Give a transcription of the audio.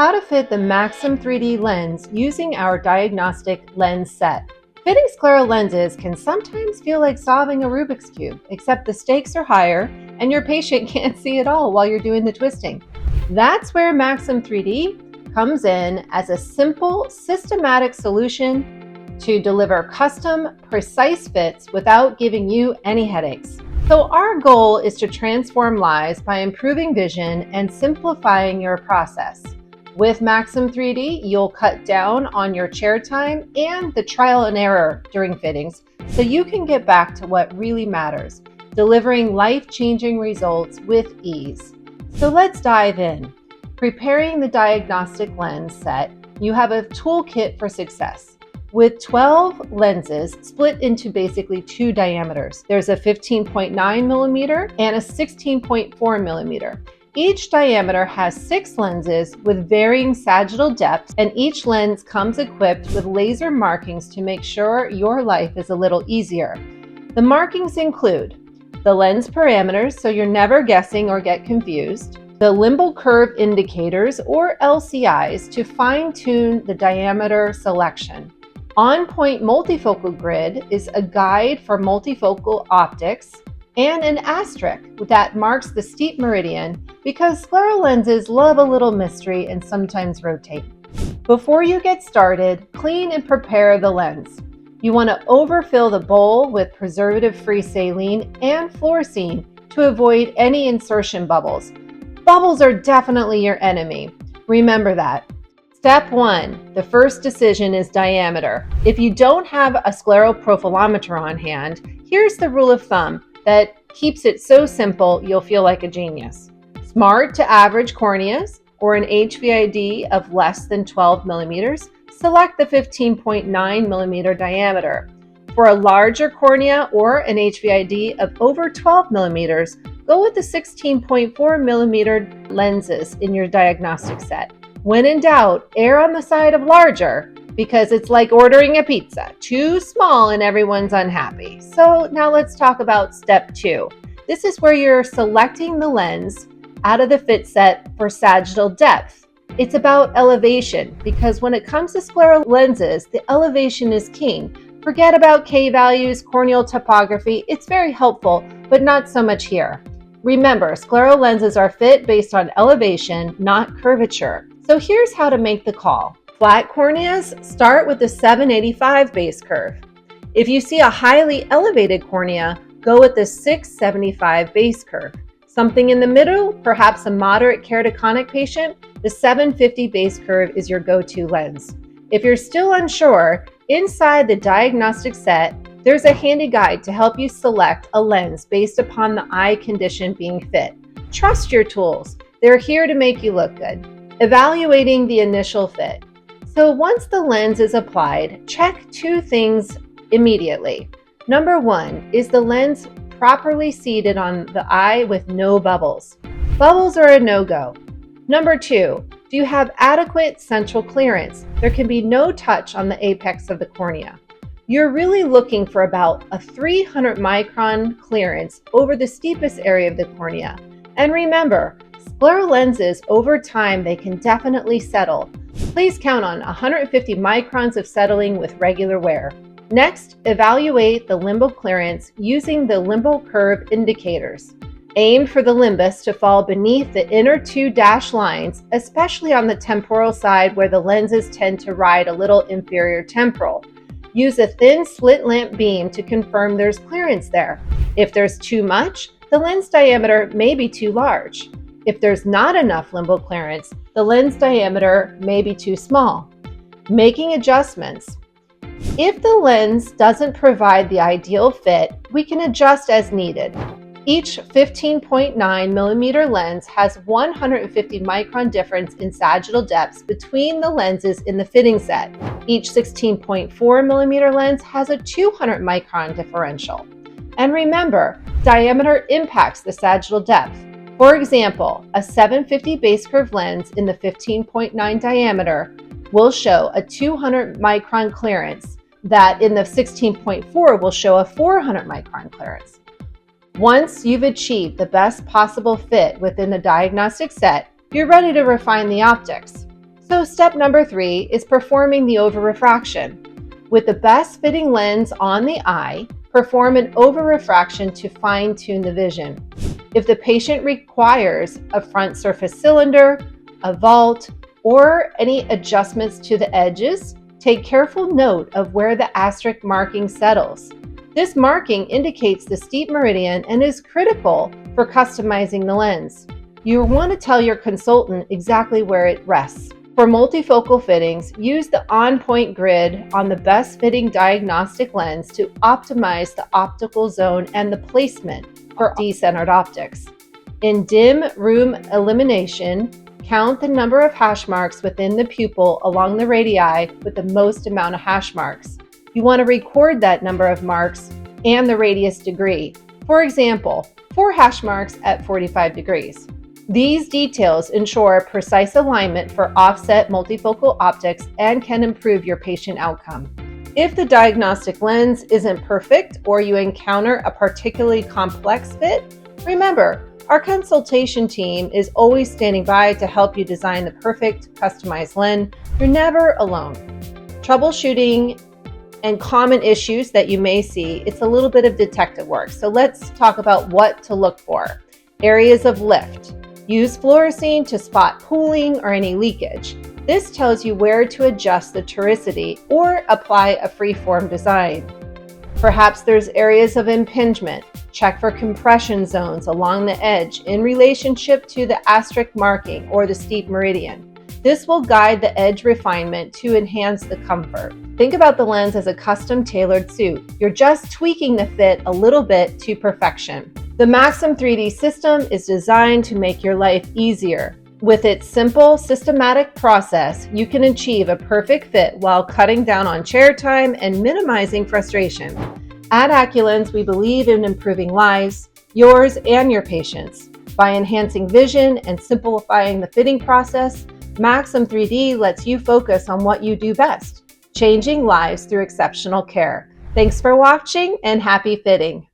How to fit the Maxim 3D lens using our diagnostic lens set. Fitting scleral lenses can sometimes feel like solving a Rubik's Cube, except the stakes are higher and your patient can't see it all while you're doing the twisting. That's where Maxim 3D comes in as a simple, systematic solution to deliver custom, precise fits without giving you any headaches. So our goal is to transform lives by improving vision and simplifying your process. With Maxim 3D, you'll cut down on your chair time and the trial and error during fittings so you can get back to what really matters, delivering life-changing results with ease. So let's dive in. Preparing the diagnostic lens set, you have a toolkit for success. With 12 lenses split into basically two diameters. There's a 15.9 millimeter and a 16.4 millimeter. Each diameter has 6 lenses with varying sagittal depths, and each lens comes equipped with laser markings to make sure your life is a little easier. The markings include the lens parameters, so you're never guessing or get confused, the limbal curve indicators or LCIs to fine-tune the diameter selection. On-point multifocal grid is a guide for multifocal optics, and an asterisk that marks the steep meridian because scleral lenses love a little mystery and sometimes rotate. Before you get started, clean and prepare the lens. You want to overfill the bowl with preservative-free saline and fluorescein to avoid any insertion bubbles. Bubbles are definitely your enemy. Remember that. Step 1. The first decision is diameter. If you don't have a scleral profilometer on hand, here's the rule of thumb that keeps it so simple you'll feel like a genius. Smart to average corneas or an HVID of less than 12 millimeters, select the 15.9 millimeter diameter. For a larger cornea or an HVID of over 12 millimeters, go with the 16.4 millimeter lenses in your diagnostic set. When in doubt, err on the side of larger, because it's like ordering a pizza, too small and everyone's unhappy. So now let's talk about step 2. This is where you're selecting the lens out of the fit set for sagittal depth. It's about elevation, because when it comes to scleral lenses, the elevation is king. Forget about K values, corneal topography. It's very helpful, but not so much here. Remember, scleral lenses are fit based on elevation, not curvature. So here's how to make the call. Flat corneas start with the 785 base curve. If you see a highly elevated cornea, go with the 675 base curve. Something in the middle, perhaps a moderate keratoconic patient, the 750 base curve is your go-to lens. If you're still unsure, inside the diagnostic set, there's a handy guide to help you select a lens based upon the eye condition being fit. Trust your tools. They're here to make you look good. Evaluating the initial fit. So once the lens is applied, check 2 things immediately. Number 1, is the lens properly seated on the eye with no bubbles? Bubbles are a no-go. Number 2, do you have adequate central clearance? There can be no touch on the apex of the cornea. You're really looking for about a 300 micron clearance over the steepest area of the cornea. And remember, scleral lenses, over time, they can definitely settle. Please count on 150 microns of settling with regular wear. Next, evaluate the limbal clearance using the limbal curve indicators. Aim for the limbus to fall beneath the inner 2 dashed lines, especially on the temporal side where the lenses tend to ride a little inferior temporal. Use a thin slit lamp beam to confirm there's clearance there. If there's too much, the lens diameter may be too large. If there's not enough limbal clearance, the lens diameter may be too small. Making adjustments. If the lens doesn't provide the ideal fit, we can adjust as needed. Each 15.9 millimeter lens has 150 micron difference in sagittal depths between the lenses in the fitting set. Each 16.4 millimeter lens has a 200 micron differential. And remember, diameter impacts the sagittal depth. For example, a 750 base curve lens in the 15.9 diameter will show a 200 micron clearance that in the 16.4 will show a 400 micron clearance. Once you've achieved the best possible fit within the diagnostic set, you're ready to refine the optics. So step number 3 is performing the overrefraction. With the best fitting lens on the eye, perform an overrefraction to fine-tune the vision. If the patient requires a front surface cylinder, a vault, or any adjustments to the edges, take careful note of where the asterisk marking settles. This marking indicates the steep meridian and is critical for customizing the lens. You want to tell your consultant exactly where it rests. For multifocal fittings, use the on-point grid on the best fitting diagnostic lens to optimize the optical zone and the placement for decentered optics. In dim room elimination, count the number of hash marks within the pupil along the radii with the most amount of hash marks. You want to record that number of marks and the radius degree. For example, 4 hash marks at 45 degrees. These details ensure precise alignment for offset multifocal optics and can improve your patient outcome. If the diagnostic lens isn't perfect or you encounter a particularly complex fit, remember, our consultation team is always standing by to help you design the perfect customized lens. You're never alone. Troubleshooting and common issues that you may see, it's a little bit of detective work. So let's talk about what to look for. Areas of lift. Use fluorescein to spot pooling or any leakage. This tells you where to adjust the toricity or apply a free-form design. Perhaps there's areas of impingement. Check for compression zones along the edge in relationship to the asterisk marking or the steep meridian. This will guide the edge refinement to enhance the comfort. Think about the lens as a custom-tailored suit. You're just tweaking the fit a little bit to perfection. The Maxim 3D system is designed to make your life easier. With its simple, systematic process, you can achieve a perfect fit while cutting down on chair time and minimizing frustration. At Aculens, we believe in improving lives, yours and your patients. By enhancing vision and simplifying the fitting process, Maxim 3D lets you focus on what you do best, changing lives through exceptional care. Thanks for watching and happy fitting!